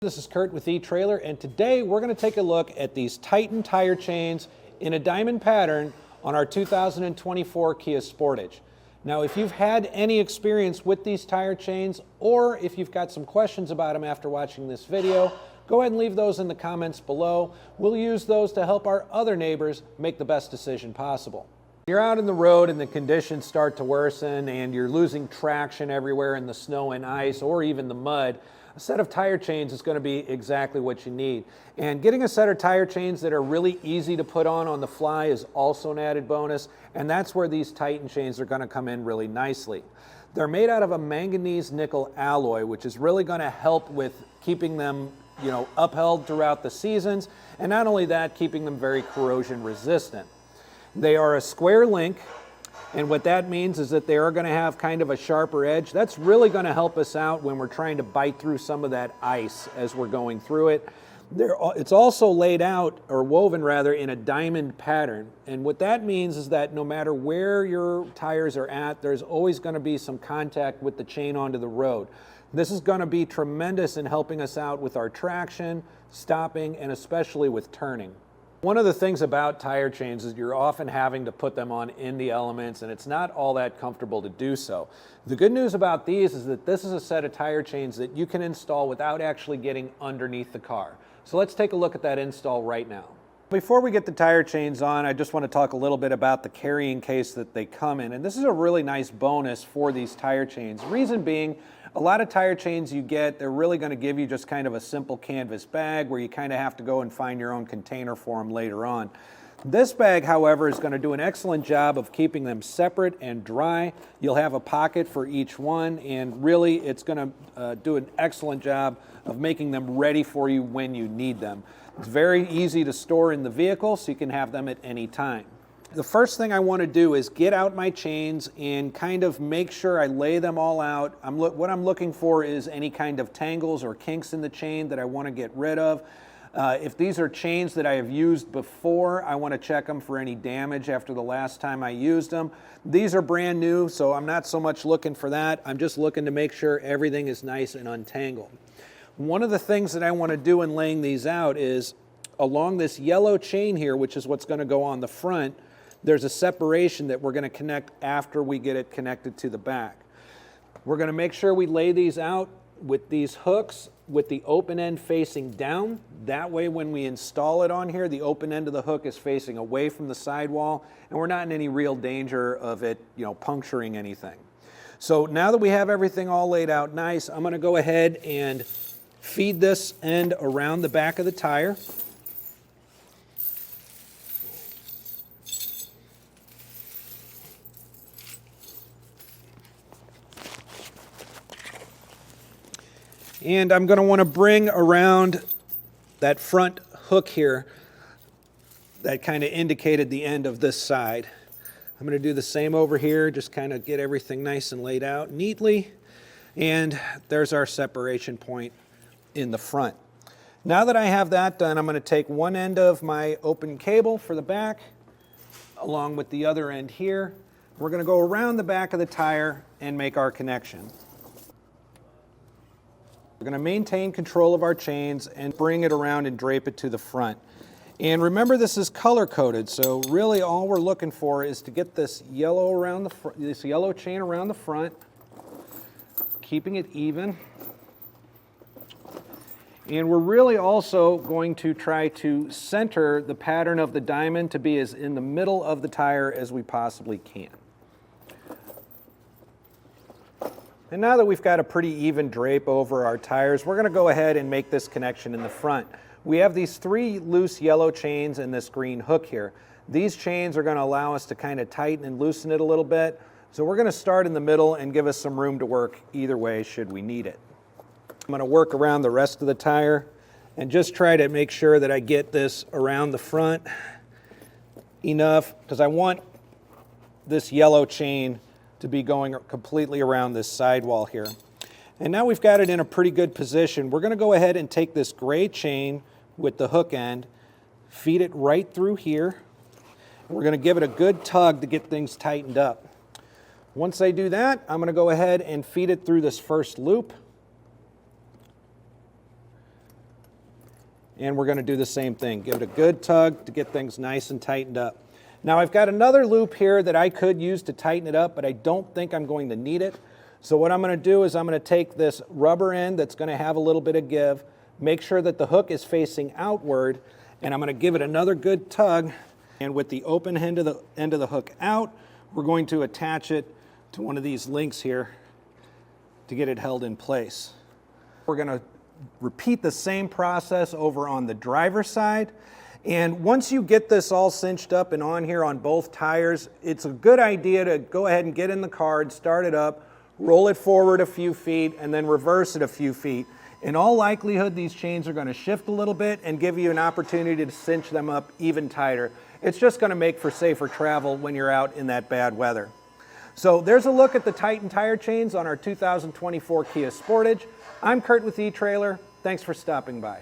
This is Curt with eTrailer, and today we're going to take a look at these Titan tire chains in a diamond pattern on our 2024 Kia Sportage. Now, if you've had any experience with these tire chains, or if you've got some questions about them after watching this video, go ahead and leave those in the comments below. We'll use those to help our other neighbors make the best decision possible. You're out in the road and the conditions start to worsen and you're losing traction everywhere in the snow and ice or even the mud. A set of tire chains is going to be exactly what you need. And getting a set of tire chains that are really easy to put on the fly is also an added bonus, and that's where these Titan chains are going to come in really nicely. They're made out of a manganese nickel alloy, which is really going to help with keeping them, upheld throughout the seasons, and not only that, keeping them very corrosion resistant. They are a square link, and what that means is that they are going to have kind of a sharper edge. That's really going to help us out when we're trying to bite through some of that ice as we're going through it. It's also laid out, or woven rather, in a diamond pattern. And what that means is that no matter where your tires are at, there's always going to be some contact with the chain onto the road. This is going to be tremendous in helping us out with our traction, stopping, and especially with turning. One of the things about tire chains is you're often having to put them on in the elements, and it's not all that comfortable to do so. The good news about these is that this is a set of tire chains that you can install without actually getting underneath the car. So let's take a look at that install right now. Before we get the tire chains on, I just want to talk a little bit about the carrying case that they come in. And this is a really nice bonus for these tire chains. Reason being, a lot of tire chains you get, they're really going to give you just kind of a simple canvas bag where you kind of have to go and find your own container for them later on. This bag, however, is going to do an excellent job of keeping them separate and dry. You'll have a pocket for each one, and really it's going to do an excellent job of making them ready for you when you need them. It's very easy to store in the vehicle, so you can have them at any time. The first thing I want to do is get out my chains and kind of make sure I lay them all out. What I'm looking for is any kind of tangles or kinks in the chain that I want to get rid of. If these are chains that I have used before, I want to check them for any damage after the last time I used them. These are brand new, so I'm not so much looking for that. I'm just looking to make sure everything is nice and untangled. One of the things that I want to do in laying these out is along this yellow chain here, which is what's going to go on the front, there's a separation that we're going to connect after we get it connected to the back. We're going to make sure we lay these out with these hooks with the open end facing down. That way when we install it on here, the open end of the hook is facing away from the sidewall, and we're not in any real danger of it, puncturing anything. So now that we have everything all laid out nice, I'm going to go ahead and feed this end around the back of the tire. And I'm going to want to bring around that front hook here that kind of indicated the end of this side. I'm going to do the same over here, just kind of get everything nice and laid out neatly. And there's our separation point in the front. Now that I have that done, I'm going to take one end of my open cable for the back, along with the other end here. We're going to go around the back of the tire and make our connection. We're going to maintain control of our chains and bring it around and drape it to the front. And remember, this is color coded, so really all we're looking for is to get this yellow around this yellow chain around the front, keeping it even. And we're really also going to try to center the pattern of the diamond to be as in the middle of the tire as we possibly can. And now that we've got a pretty even drape over our tires, we're going to go ahead and make this connection in the front. We have these three loose yellow chains and this green hook here. These chains are going to allow us to kind of tighten and loosen it a little bit. So we're going to start in the middle and give us some room to work either way should we need it. I'm going to work around the rest of the tire and just try to make sure that I get this around the front enough, because I want this yellow chain to be going completely around this sidewall here. And now we've got it in a pretty good position. We're going to go ahead and take this gray chain with the hook end, feed it right through here. We're going to give it a good tug to get things tightened up. Once I do that, I'm going to go ahead and feed it through this first loop. and we're going to do the same thing. Give it a good tug to get things nice and tightened up. Now I've got another loop here that I could use to tighten it up, but I don't think I'm going to need it. So what I'm going to do is I'm going to take this rubber end that's going to have a little bit of give, make sure that the hook is facing outward, and I'm going to give it another good tug. And with the open end of the hook out, we're going to attach it to one of these links here to get it held in place. We're going to repeat the same process over on the driver's side. And once you get this all cinched up and on here on both tires, it's a good idea to go ahead and get in the car and start it up, roll it forward a few feet, and then reverse it a few feet. In all likelihood, these chains are going to shift a little bit and give you an opportunity to cinch them up even tighter. It's just going to make for safer travel when you're out in that bad weather. So there's a look at the Titan tire chains on our 2024 Kia Sportage. I'm Curt with eTrailer. Thanks for stopping by.